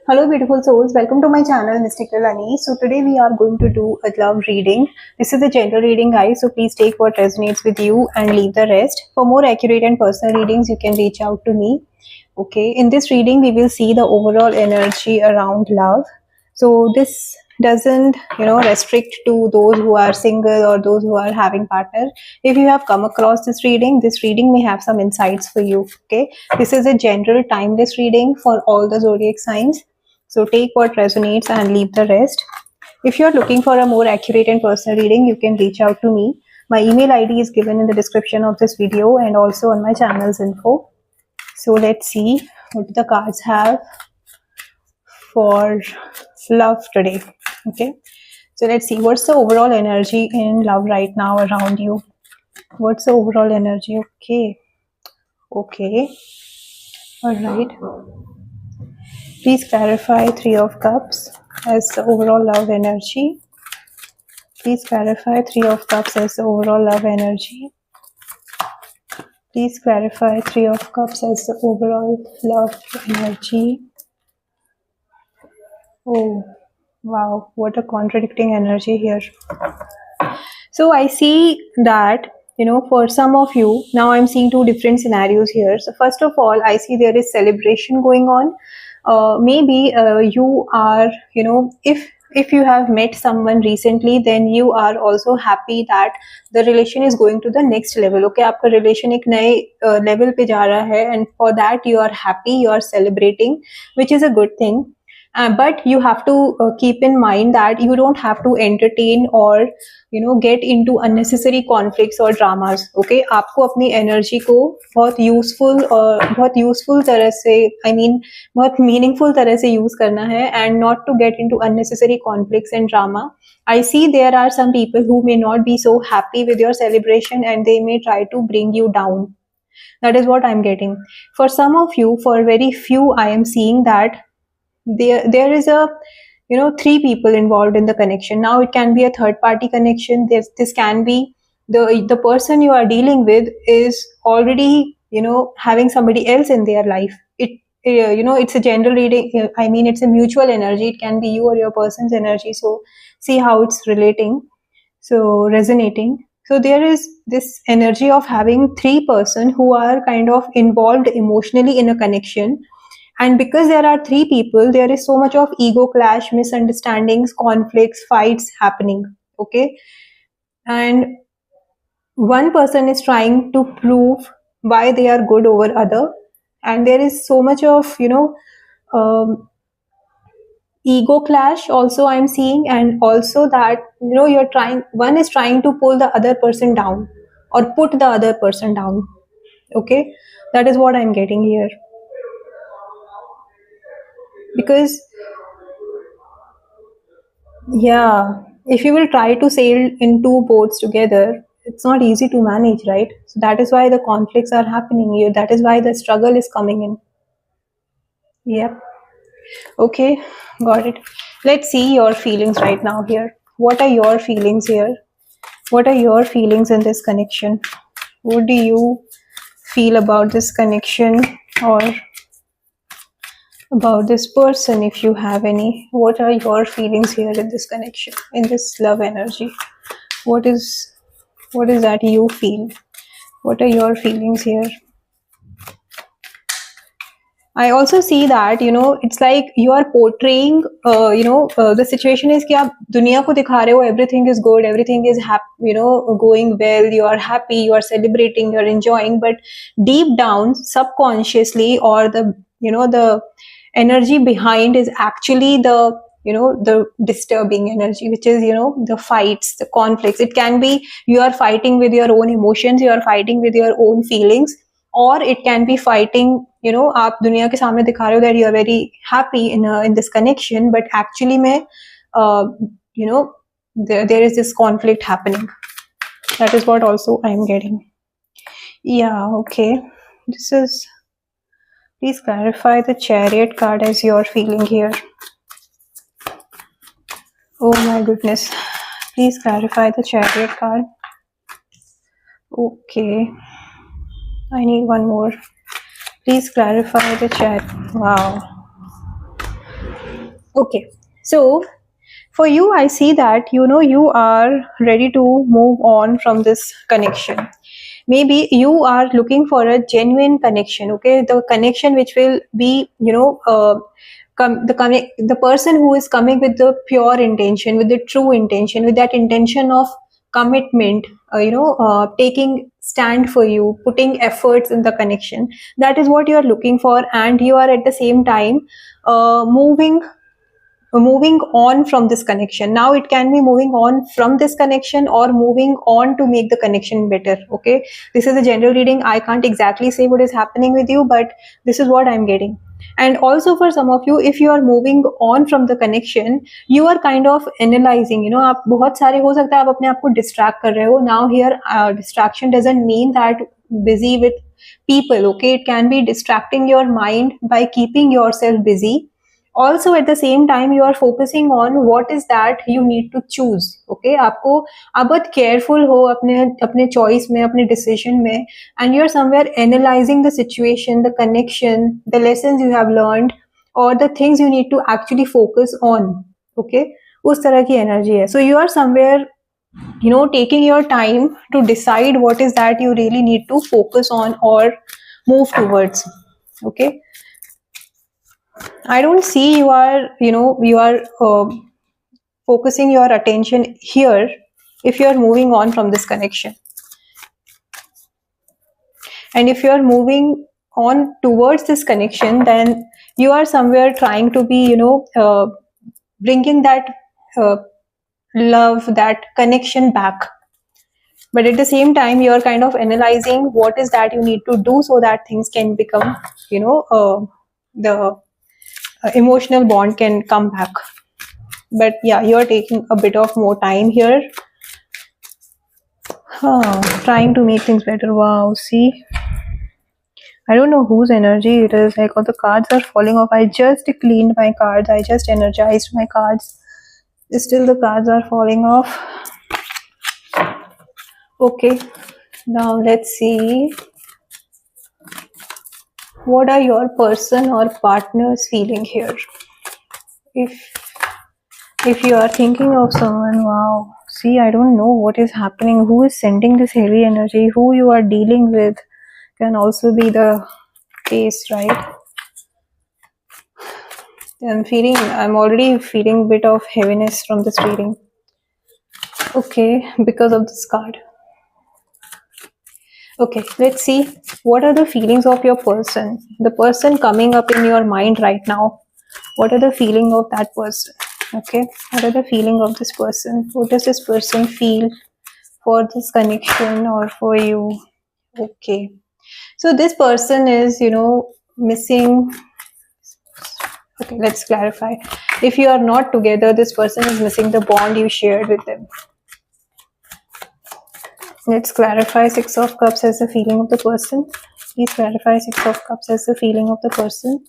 Hello, beautiful souls. Welcome to my channel, Mystical Ani. So today we are going to do a love reading. This is a general reading, guys. So please take what resonates with you and leave the rest. For more accurate and personal readings, you can reach out to me. Okay. In this reading, we will see the overall energy around love. So this doesn't, restrict to those who are single or those who are having partner. If you have come across this reading may have some insights for you. Okay. This is a general timeless reading for all the zodiac signs. So take what resonates and leave the rest. If you're looking for a more accurate and personal reading, you can reach out to me. My email ID is given in the description of this video and also on my channel's info. So let's see what the cards have for love today. Okay. So let's see what's the overall energy in love right now around you. What's the overall energy? Okay. Okay. All right. Please clarify Three of Cups as the overall love energy. Please clarify Three of Cups as the overall love energy. Please clarify Three of Cups as the overall love energy. Oh, wow, what a contradicting energy here. So I see that, for some of you, now I'm seeing two different scenarios here. So first of all, I see there is celebration going on. Maybe you are, if you have met someone recently, then you are also happy that the relation is going to the next level. Okay, आपका relation एक नए level पे जा रहा है, and for that you are happy, you are celebrating, which is a good thing. But you have to keep in mind that you don't have to entertain or get into unnecessary conflicts or dramas. Okay, आपको अपनी energy को बहुत useful तरह से, बहुत meaningful तरह से use करना है, and not to get into unnecessary conflicts and drama. I see there are some people who may not be so happy with your celebration and they may try to bring you down. That is what I'm getting. For some of you, for very few, I am seeing that there is a three people involved in the connection. Now it can be a third party connection. This can be the person you are dealing with is already having somebody else in their life. It's a general reading. It's a mutual energy. It can be you or your person's energy. So see how it's relating, so resonating. So there is this energy of having three person who are kind of involved emotionally in a connection. And because there are three people, there is so much of ego clash, misunderstandings, conflicts, fights happening. Okay. And one person is trying to prove why they are good over other. And there is so much of, ego clash also I'm seeing. And also that, one is trying to pull the other person down or put the other person down. Okay. That is what I'm getting here. Because yeah, if you will try to sail in two boats together, it's not easy to manage, right? So that is why the conflicts are happening here. That is why the struggle is coming in. Yep. Okay, got it. Let's see your feelings right now here. What are your feelings here? What are your feelings in this connection? What do you feel about this connection or about this person, if you have any? What are your feelings here in this connection, in this love energy? What is that you feel? What are your feelings here? I also see that it's like you are portraying the situation is कि आप दुनिया को दिखा रहे हो everything is good, everything is happy, going well, you are happy, you are celebrating, you are enjoying, but deep down subconsciously, or the energy behind is actually the disturbing energy, which is the fights, the conflicts. It can be you are fighting with your own emotions, you are fighting with your own feelings, or it can be fighting, आप दुनिया के सामने दिखा रहे हो that you are very happy in this connection, but actually में there is this conflict happening. That is what also I am getting. Yeah, okay. This is, please clarify the Chariot card as your feeling here. Oh my goodness. Please clarify the Chariot card. Okay. I need one more. Please clarify the Chariot. Wow. Okay, so for you, I see that you are ready to move on from this connection. Maybe you are looking for a genuine connection. Okay, the connection which will be the person who is coming with the pure intention, with the true intention, with that intention of commitment, taking stand for you, putting efforts in the connection. That is what you are looking for, and you are at the same time moving on from this connection. Now it can be moving on from this connection or moving on to make the connection better. Okay, this is a general reading. I can't exactly say what is happening with you, but this is what I'm getting. And also for some of you, if you are moving on from the connection, you are kind of analyzing. आप बहुत सारे हो सकता है आप अपने आप को distract कर रहे हो. Now here distraction doesn't mean that busy with people. Okay, it can be distracting your mind by keeping yourself busy. Also at the same time you are focusing on what is that you need to choose. Okay, आपको आप बहुत careful हो अपने choice में, अपने decision में, and you are somewhere analyzing the situation, the connection, the lessons you have learned, or the things you need to actually focus on. Okay, उस तरह की energy है. So you are somewhere taking your time to decide what is that you really need to focus on or move towards. Okay, I don't see you are focusing your attention here if you are moving on from this connection. And if you are moving on towards this connection, then you are somewhere trying to be, bringing that love, that connection back. But at the same time, you are kind of analyzing what is that you need to do so that things can become, the emotional bond can come back. But yeah, you're taking a bit of more time here. Trying to make things better. Wow, see, I don't know whose energy it is. Like, all the cards are falling off. I just cleaned my cards. I just energized my cards. Still the cards are falling off. Okay, now let's see. What are your person or partner's feeling here? If you are thinking of someone, wow, see, I don't know what is happening. Who is sending this heavy energy? Who you are dealing with can also be the case, right? I'm already feeling a bit of heaviness from this reading. Okay, because of this card. Okay, let's see. What are the feelings of your person? The person coming up in your mind right now. What are the feeling of that person? Okay, what are the feeling of this person? What does this person feel for this connection or for you? Okay, so this person is, missing. Okay, let's clarify. If you are not together, this person is missing the bond you shared with them. Let's clarify. Six of Cups as the feeling of the person. Please clarify Six of Cups as the feeling of the person.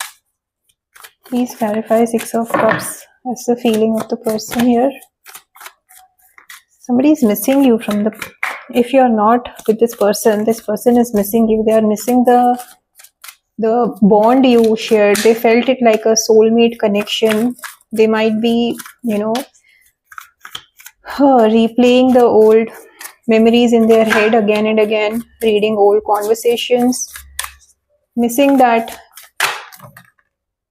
Please clarify Six of Cups as the feeling of the person here. Somebody is missing you from the... If you are not with this person is missing you. They are missing the bond you shared. They felt it like a soulmate connection. They might be, replaying the old memories in their head again and again, reading old conversations, missing that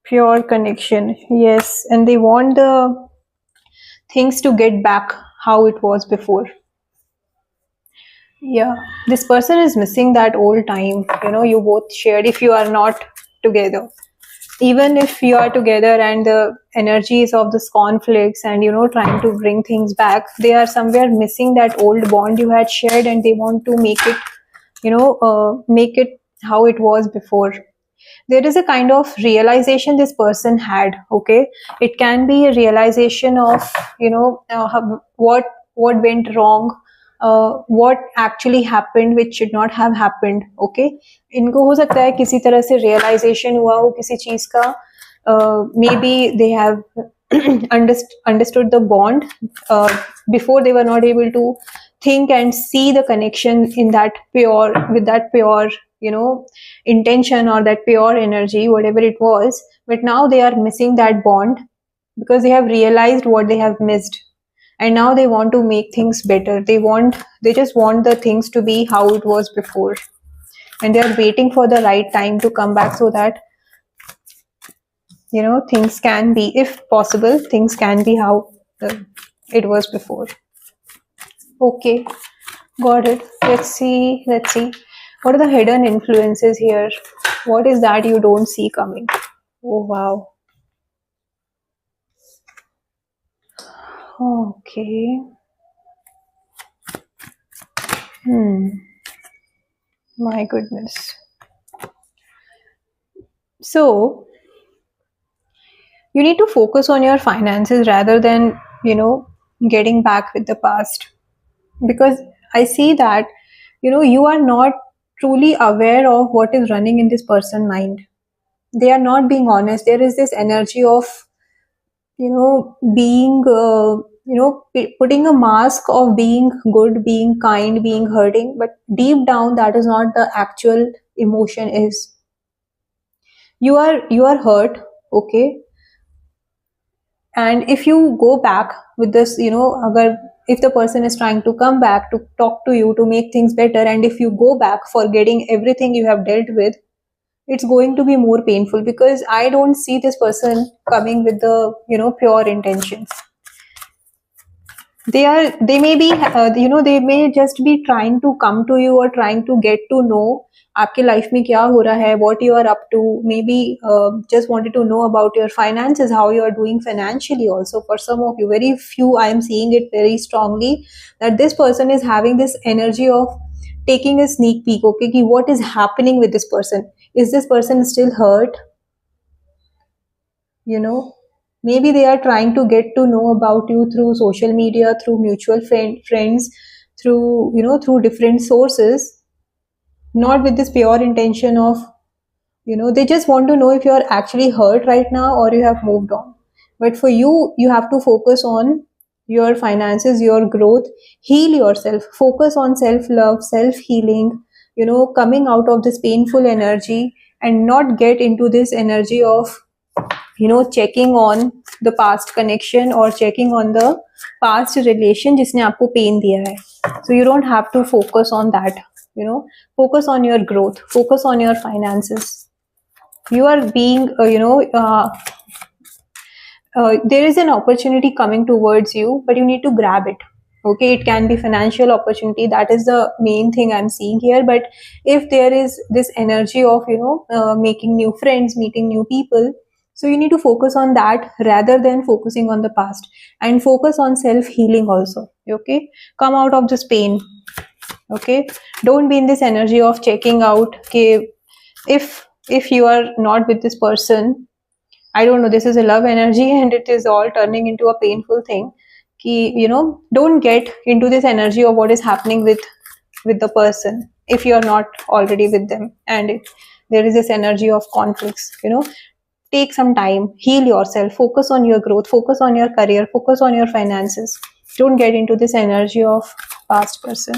pure connection. Yes, and they want the things to get back how it was before. Yeah, this person is missing that old time, you both shared. If you are not together, even if you are together and the energies of this conflicts and trying to bring things back, they are somewhere missing that old bond you had shared, and they want to make it make it how it was before. There is a kind of realization this person had. Okay, it can be a realization of what went wrong, what actually happened which should not have happened. Okay, इनको हो सकता है किसी तरह से realization हुआ हो किसी चीज का. Maybe they have understood the bond. Before they were not able to think and see the connection in that pure, with that pure intention or that pure energy, whatever it was. But now they are missing that bond. because they have realized what they have missed, and now they want to make things better. They just want the things to be how it was before, and they are waiting for the right time to come back, so that things can be, if possible, things can be how it was before. Okay, got it. Let's see what are the hidden influences here. What is that you don't see coming? Oh wow. Okay. My goodness. So you need to focus on your finances rather than getting back with the past, because I see that you are not truly aware of what is running in this person's mind. They are not being honest. There is this energy of being putting a mask of being good, being kind, being hurting, but deep down that is not the actual emotion. Is you are hurt, okay, and if you go back with this, if the person is trying to come back to talk to you to make things better, and if you go back forgetting everything you have dealt with, it's going to be more painful, because I don't see this person coming with the pure intentions. They may be they may just be trying to come to you or trying to get to know आपके life में क्या हो रहा है, what you are up to, maybe just wanted to know about your finances, how you are doing financially. Also, for some of you, very few, I am seeing it very strongly that this person is having this energy of taking a sneak peek, okay, ki what is happening with this person. Is this person still hurt? Maybe they are trying to get to know about you through social media, through mutual friends, through through different sources, not with this pure intention of they just want to know if you are actually hurt right now or you have moved on. But for you, you have to focus on your finances, your growth, heal yourself, focus on self love, self healing, coming out of this painful energy, and not get into this energy of checking on the past connection or checking on the past relation जिसने आपको pain दिया है. So you don't have to focus on that. Focus on your growth, focus on your finances. You are being there is an opportunity coming towards you, but you need to grab it. Okay, it can be financial opportunity, that is the main thing I'm seeing here. But if there is this energy of making new friends, meeting new people, so you need to focus on that rather than focusing on the past, and focus on self healing also. Okay, come out of this pain. Okay, don't be in this energy of checking out. Okay, if you are not with this person, I don't know, this is a love energy and it is all turning into a painful thing. Ki, don't get into this energy of what is happening with the person if you are not already with them, and there is this energy of conflicts. Take some time, heal yourself, focus on your growth, focus on your career, focus on your finances. Don't get into this energy of past person.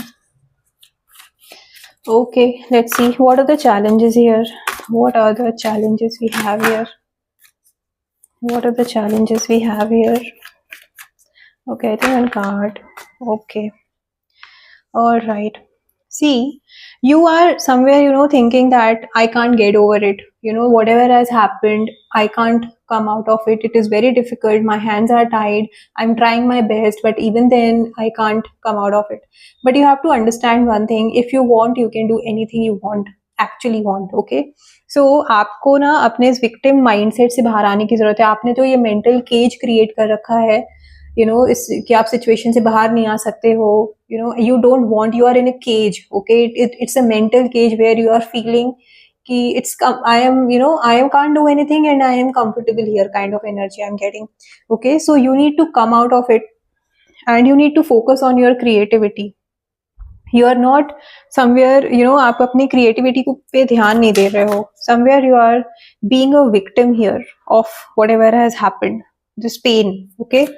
Okay, let's see what are the challenges here. What are the challenges we have here? What are the challenges we have here? Okay, one card. Okay, all right. See, you are somewhere thinking that I can't get over it. Whatever has happened, I can't come out of it. It is very difficult. My hands are tied. I'm trying my best, but even then I can't come out of it. But you have to understand one thing: if you want, you can do anything you actually want. Okay, so आपको ना अपने इस victim mindset से बाहर आने की जरूरत है. आपने तो ये मेंटल केज क्रिएट कर रखा है इस कि आप सिचुएशन से बाहर नहीं आ सकते हो. You don't want, you are in a cage. Okay, it's a mental cage where you are feeling कि I am can't do anything and I am comfortable here kind of energy I'm getting. Okay, so you need to come out of it and you need to focus on your creativity. You are not somewhere आप अपनी creativity पे ध्यान नहीं दे रहे हो. Somewhere you are being a victim here of whatever has happened, this pain. Okay,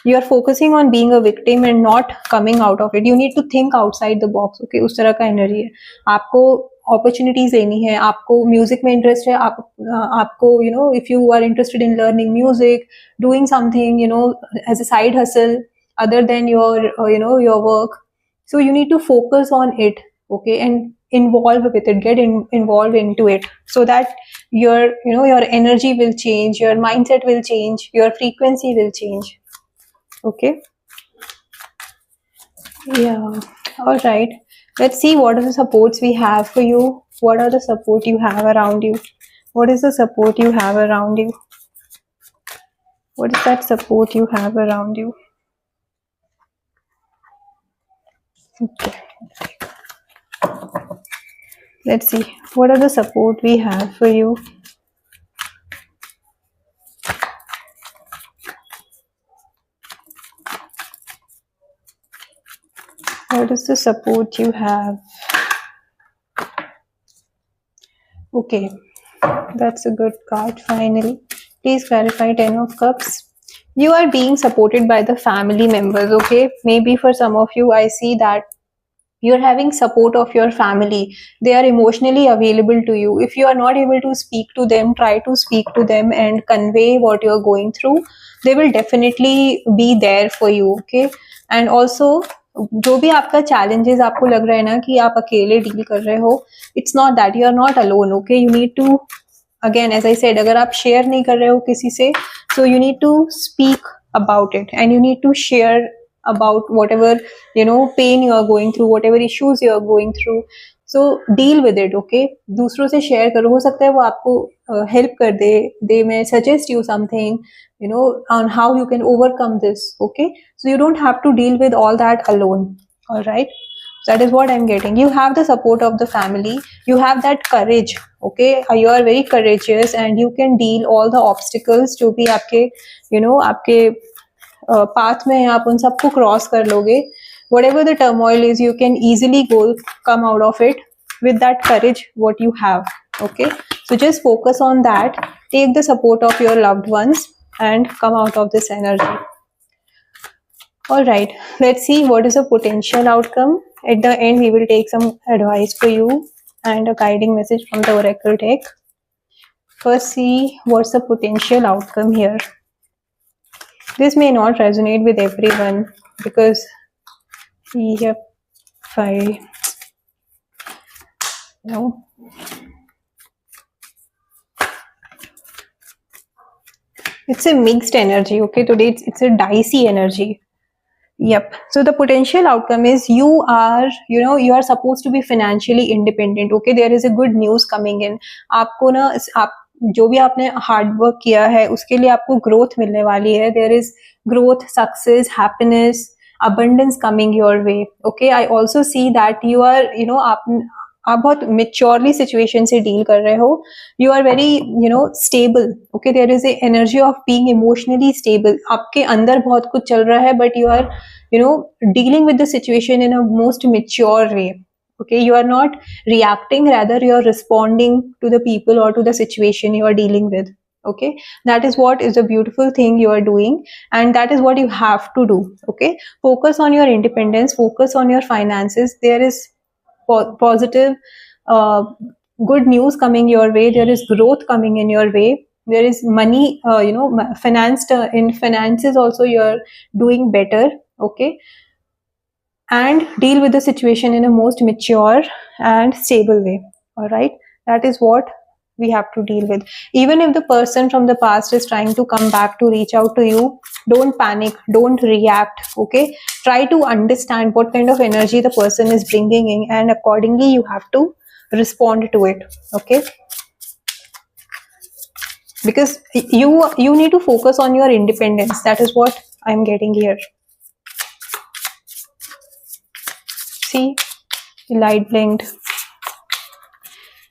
you are focusing on being a victim and not coming out of it. You need to think outside the box. Okay, उस तरह का energy है. आपको opportunities लेनी है, आपको music में interest है, आपको if you are interested in learning music, doing something as a side hustle other than your work, so you need to focus on it, okay, and involve with it, get involved into it, so that your energy will change, your mindset will change, your frequency will change. Okay. Yeah. All right, let's see what are the supports we have for you. What are the support you have around you? What is the support you have around you? What is that support you have around you? Okay, let's see what are the support we have for you. What is the support you have? Okay, that's a good card. Finally, please clarify. 10 of Cups. You are being supported by the family members. Okay, maybe for some of you, I see that you're having support of your family. They are emotionally available to you. If you are not able to speak to them, try to speak to them and convey what you're going through. They will definitely be there for you. Okay, and also जो भी आपका challenges आपको लग रहा है ना कि आप अकेले डील कर रहे हो, it's not that you are not alone. Okay, you need to, again as I said, अगर आप शेयर नहीं कर रहे हो किसी से, so you need to speak about it and you need to share about whatever pain you are going through, whatever issues you are going through. So deal with it. Okay, दूसरों से share करो, हो सकता है वो आपको help कर दे, they may suggest you something on how you can overcome this. Okay, so you don't have to deal with all that alone. All right, that is what I'm getting. You have the support of the family, you have that courage. Okay, you are very courageous and you can deal all the obstacles जो भी आपके आपके path में आप उन सबको cross कर लोगे. Whatever the turmoil is, you can easily come out of it with that courage what you have. Okay, so just focus on that, take the support of your loved ones and come out of this energy. All right, let's see what is the potential outcome. At the end, we will take some advice for you and a guiding message from the oracle deck. First, see what's the potential outcome here. This may not resonate with everyone because we have 5. No. It's a mixed energy. Okay, today it's a dicey energy. Yep. So the potential outcome is you are supposed to be financially independent. Okay, there is a good news coming in. आपको ना आप जो भी आपने hard work किया है उसके लिए आपको ग्रोथ मिलने वाली है. There is growth, success, happiness, abundance coming your way. Okay, I also see that you are आप बहुत मेच्योरली सिचुएशन से डील कर रहे हो. You are very stable. Okay, there is a energy of being emotionally stable. आपके अंदर बहुत कुछ चल रहा है but you are dealing with the situation in a most mature way. Okay, you are not reacting, rather you are responding to the people or to the situation you are dealing with. Okay, that is what is a beautiful thing you are doing and that is what you have to do. Okay, focus on your independence, focus on your finances. There is positive good news coming your way. There is growth coming in your way. There is money, financed in finances also you are doing better. Okay, and deal with the situation in a most mature and stable way. All right, that is what we have to deal with. Even if the person from the past is trying to come back to reach out to you, don't panic, don't react. Okay, try to understand what kind of energy the person is bringing in and accordingly you have to respond to it. Okay, because you need to focus on your independence. That is what I'm getting here. See, the light blinked.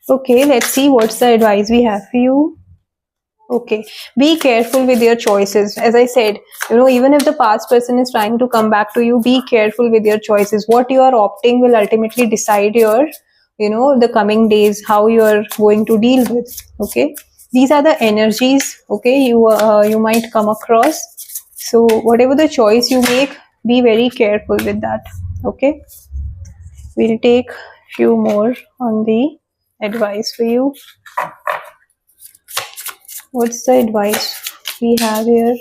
Okay, let's see what's the advice we have for you. Okay, be careful with your choices. As I said, even if the past person is trying to come back to you, be careful with your choices. What you are opting will ultimately decide your, the coming days, how you are going to deal with. Okay, these are the energies. Okay, you might come across. So whatever the choice you make, be very careful with that. Okay, we'll take few more on the advice for you? What's the advice we have here?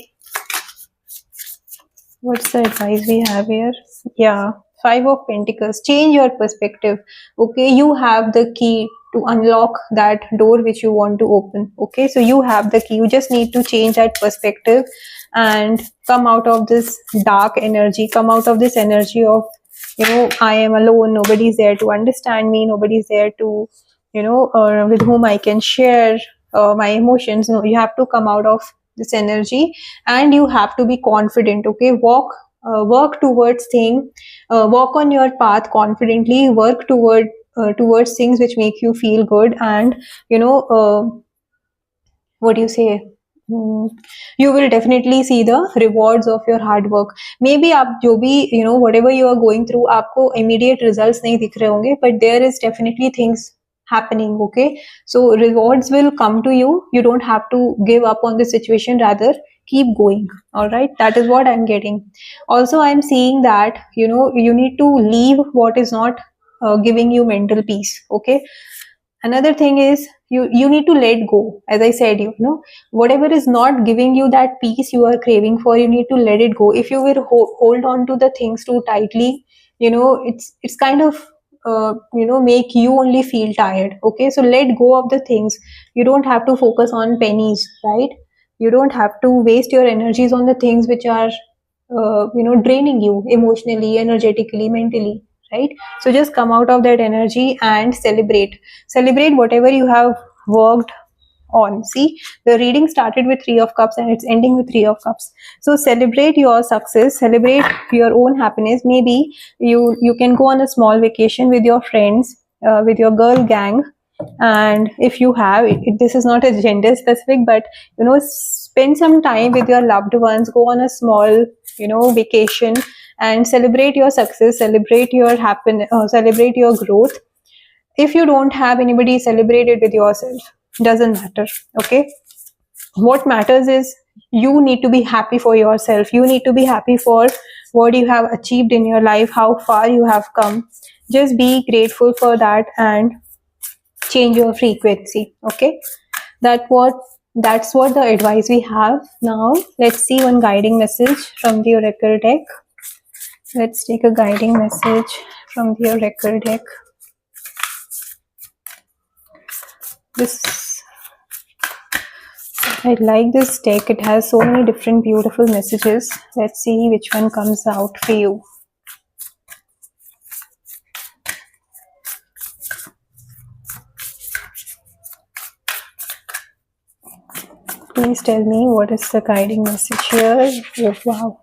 What's the advice we have here? Yeah, Five of Pentacles. Change your perspective. Okay, you have the key to unlock that door which you want to open. Okay, so you have the key. You just need to change that perspective and come out of this dark energy. Come out of this energy of, I am alone. Nobody's there to understand me. Nobody's there to, with whom I can share my emotions. No, you have to come out of this energy and you have to be confident. Okay, work towards thing, walk on your path confidently, work towards things which make you feel good, and what do you say, you will definitely see the rewards of your hard work. Maybe आप जो भी whatever you are going through, आपको immediate results नहीं दिख रहे होंगे, but there is definitely things happening. Okay, so rewards will come to you. You don't have to give up on the situation, rather keep going. All right, that is what I'm getting. Also, I'm seeing that you need to leave what is not giving you mental peace. Okay, another thing is you need to let go. As I said, whatever is not giving you that peace you are craving for, you need to let it go. If you will hold on to the things too tightly, it's kind of make you only feel tired. Okay, so let go of the things. You don't have to focus on pennies, right? You don't have to waste your energies on the things which are draining you emotionally, energetically, mentally, right? So just come out of that energy and celebrate whatever you have worked on. See, the reading started with Three of Cups and it's ending with Three of Cups. So celebrate your success, celebrate your own happiness. Maybe you can go on a small vacation with your friends, with your girl gang, and if you have this is not a gender specific, but spend some time with your loved ones. Go on a small vacation and celebrate your success, celebrate your happiness, celebrate your growth. If you don't have anybody, celebrate it with yourself. Doesn't matter. Okay, what matters is you need to be happy for yourself. You need to be happy for what you have achieved in your life, how far you have come. Just be grateful for that and change your frequency. Okay, that's what the advice we have. Now let's see one guiding message from the oracle deck. Let's take a guiding message from the oracle deck. I like this deck. It has so many different beautiful messages. Let's see which one comes out for you. Please tell me what is the guiding message here. Oh, wow.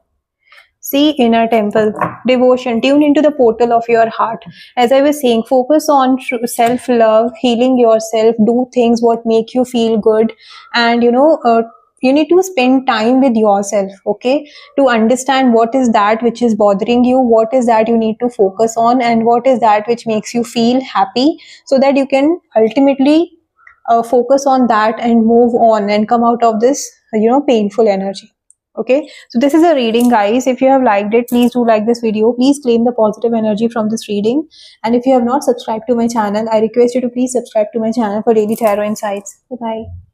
See, inner temple, devotion, tune into the portal of your heart. As I was saying, focus on self-love, healing yourself, do things what make you feel good, and you need to spend time with yourself, okay, to understand what is that which is bothering you, what is that you need to focus on, and what is that which makes you feel happy, so that you can ultimately focus on that and move on and come out of this painful energy. Okay, so this is a reading, guys. If you have liked it, please do like this video. Please claim the positive energy from this reading, and if you have not subscribed to my channel, I request you to please subscribe to my channel for daily tarot insights. Bye bye.